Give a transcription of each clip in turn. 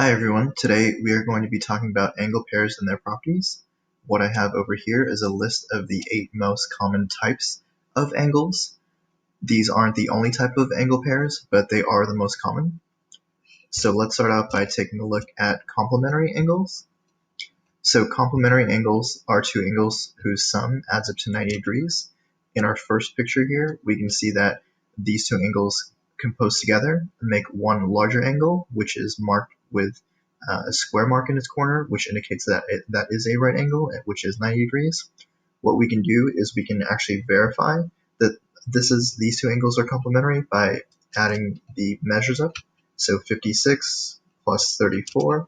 Hi everyone, today we are going to be talking about angle pairs and their properties. What I have over here is a list of the 8 most common types of angles. These aren't the only type of angle pairs, but they are the most common. So let's start out by taking a look at complementary angles. So complementary angles are two angles whose sum adds up to 90 degrees. In our first picture here, we can see that these two angles compose together and make one larger angle, which is marked with a square mark in its corner, which indicates that that is a right angle, which is 90 degrees. What we can do is we can actually verify that these two angles are complementary by adding the measures up. So 56 plus 34,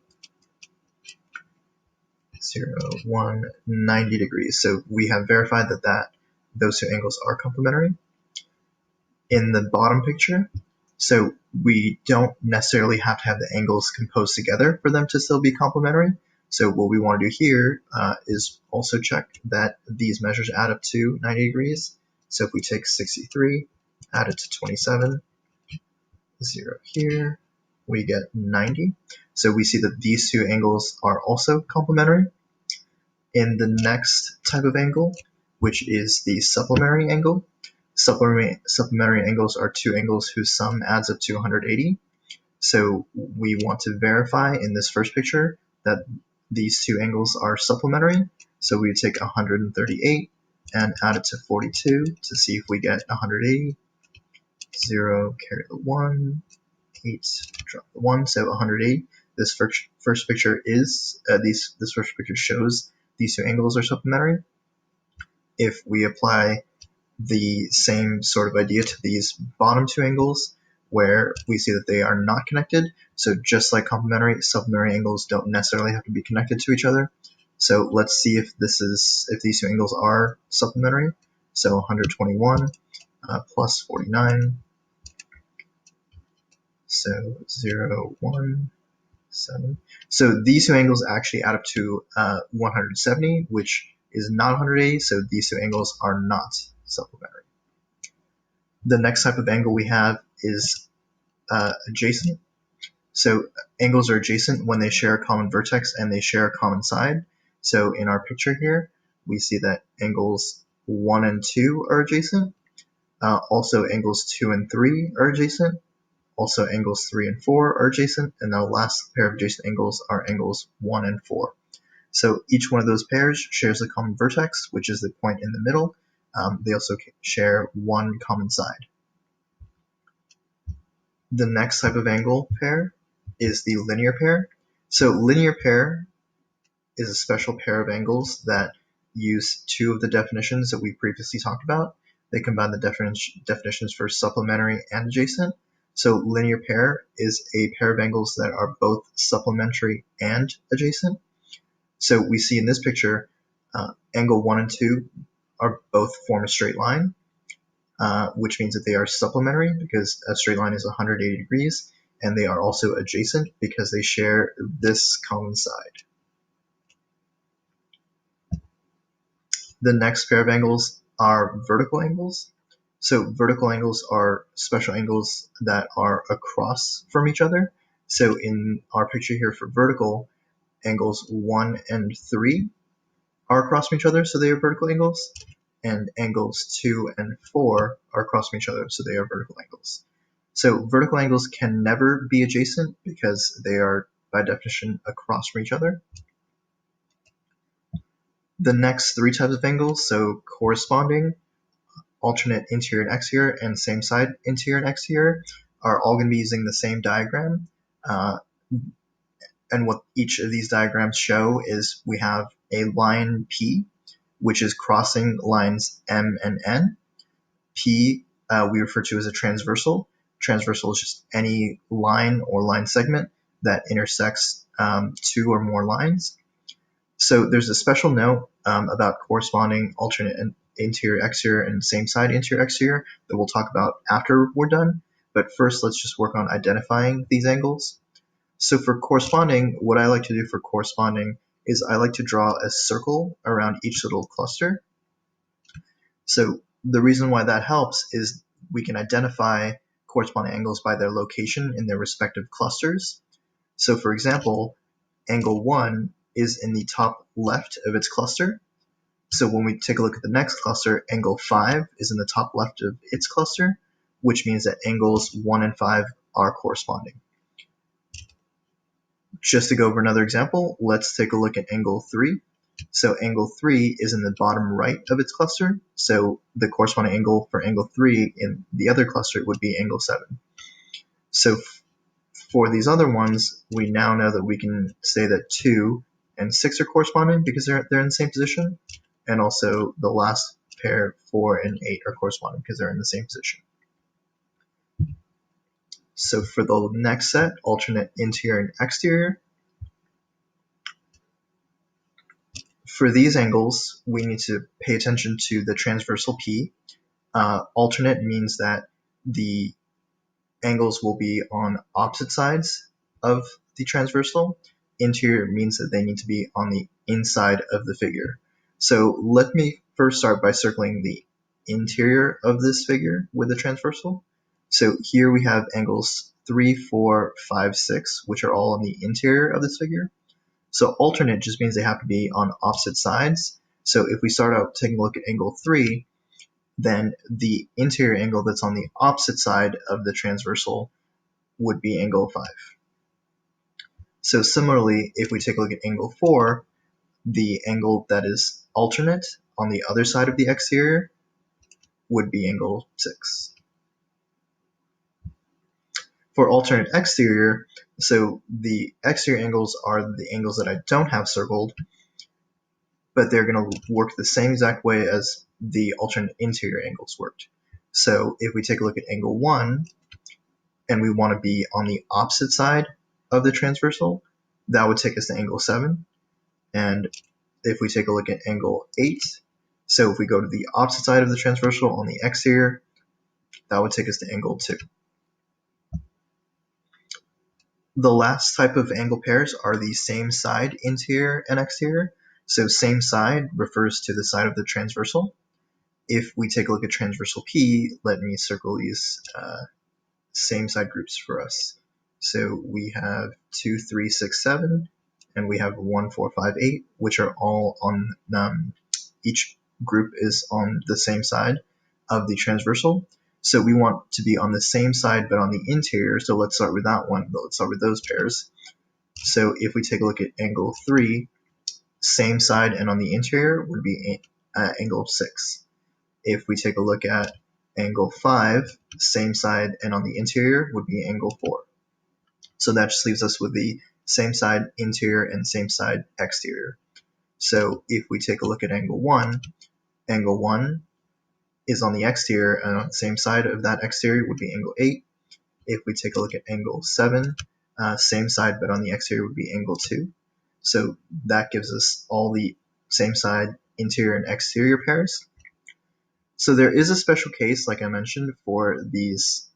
0, 1, 90 degrees. So we have verified that those two angles are complementary. In the bottom picture, so we don't necessarily have to have the angles composed together for them to still be complementary. So what we want to do here is also check that these measures add up to 90 degrees. So if we take 63, add it to 27, 0 here, we get 90. So we see that these two angles are also complementary. In the next type of angle, which is the supplementary angle, supplementary angles are two angles whose sum adds up to 180. So we want to verify in this first picture that these two angles are supplementary. So we take 138 and add it to 42 to see if we get 180. 0, carry the 1, 8, drop the 1, so 180. This first picture is this first picture shows these two angles are supplementary. If we apply the same sort of idea to these bottom two angles, where we see that they are not connected, so just like complementary, supplementary angles don't necessarily have to be connected to each other. So let's see if these two angles are supplementary. So 121 plus 49, so 0, 1, 7. So these two angles actually add up to 170, which is not 180, so these two angles are not supplementary. The next type of angle we have is adjacent. So angles are adjacent when they share a common vertex and they share a common side. So in our picture here, we see that angles 1 and 2 are adjacent. Also angles 2 and 3 are adjacent. Also angles 3 and 4 are adjacent. And the last pair of adjacent angles are angles 1 and 4. So each one of those pairs shares a common vertex, which is the point in the middle. They also share one common side. The next type of angle pair is the linear pair. So linear pair is a special pair of angles that use two of the definitions that we previously talked about. They combine the definitions for supplementary and adjacent. So linear pair is a pair of angles that are both supplementary and adjacent. So we see in this picture, angle 1 and 2 are both form a straight line, which means that they are supplementary because a straight line is 180 degrees, and they are also adjacent because they share this common side. The next pair of angles are vertical angles. So vertical angles are special angles that are across from each other. So in our picture here for vertical, angles 1 and 3 are across from each other, so they are vertical angles. And angles 2 and 4 are across from each other, so they are vertical angles. So vertical angles can never be adjacent because they are, by definition, across from each other. The next three types of angles, so corresponding, alternate interior and exterior, and same side interior and exterior, are all going to be using the same diagram. And what each of these diagrams show is we have a line P, which is crossing lines M and N. P we refer to as a transversal. Transversal is just any line or line segment that intersects two or more lines. So there's a special note about corresponding, alternate interior, exterior, and same side interior, exterior that we'll talk about after we're done. But first, let's just work on identifying these angles. So for corresponding, what I like to do for corresponding is I like to draw a circle around each little cluster. So the reason why that helps is we can identify corresponding angles by their location in their respective clusters. So for example, angle 1 is in the top left of its cluster. So when we take a look at the next cluster, angle 5 is in the top left of its cluster, which means that angles 1 and 5 are corresponding. Just to go over another example, let's take a look at angle 3. So angle 3 is in the bottom right of its cluster, so the corresponding angle for angle 3 in the other cluster would be angle 7. So for these other ones, we now know that we can say that 2 and 6 are corresponding because they're in the same position, and also the last pair, 4 and 8, are corresponding because they're in the same position. So for the next set, alternate interior and exterior, for these angles, we need to pay attention to the transversal P. Alternate means that the angles will be on opposite sides of the transversal. Interior means that they need to be on the inside of the figure. So let me first start by circling the interior of this figure with the transversal. So here we have angles 3, 4, 5, 6, which are all on the interior of this figure. So alternate just means they have to be on opposite sides. So if we start out taking a look at angle 3, then the interior angle that's on the opposite side of the transversal would be angle 5. So similarly, if we take a look at angle 4, the angle that is alternate on the other side of the exterior would be angle 6. For alternate exterior, so the exterior angles are the angles that I don't have circled, but they're going to work the same exact way as the alternate interior angles worked. So if we take a look at angle 1, and we want to be on the opposite side of the transversal, that would take us to angle 7. And if we take a look at angle 8, so if we go to the opposite side of the transversal on the exterior, that would take us to angle 2. The last type of angle pairs are the same side interior and exterior. So same side refers to the side of the transversal. If we take a look at transversal P, let me circle these same side groups for us. So we have 2, 3, 6, 7, and we have 1, 4, 5, 8, which are all on, each group is on the same side of the transversal. So we want to be on the same side but on the interior, so let's start with that one. Let's start with those pairs. So if we take a look at angle 3, same side and on the interior would be angle 6. If we take a look at angle 5, same side and on the interior would be angle 4. So that just leaves us with the same side interior and same side exterior. So if we take a look at angle 1 is on the exterior, and on the same side of that exterior would be angle 8. If we take a look at angle 7, same side but on the exterior would be angle 2. So that gives us all the same side interior and exterior pairs. So there is a special case, like I mentioned, for these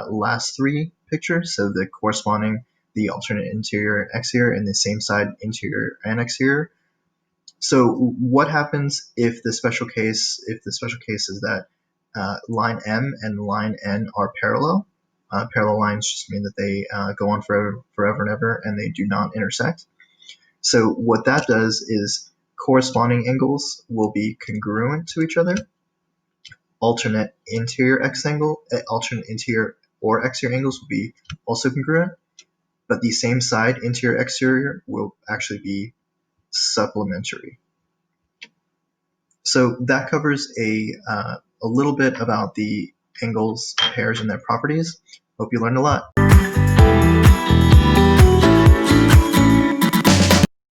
last 3 pictures, so the corresponding, the alternate interior and exterior, and the same side interior and exterior. So what happens if the special case is that line M and line N are parallel? Parallel lines just mean that they go on forever and ever, and they do not intersect. So what that does is corresponding angles will be congruent to each other. Alternate interior or exterior angles will be also congruent, but the same side interior exterior will actually be supplementary. So that covers a little bit about the angles, pairs, and their properties. Hope you learned a lot.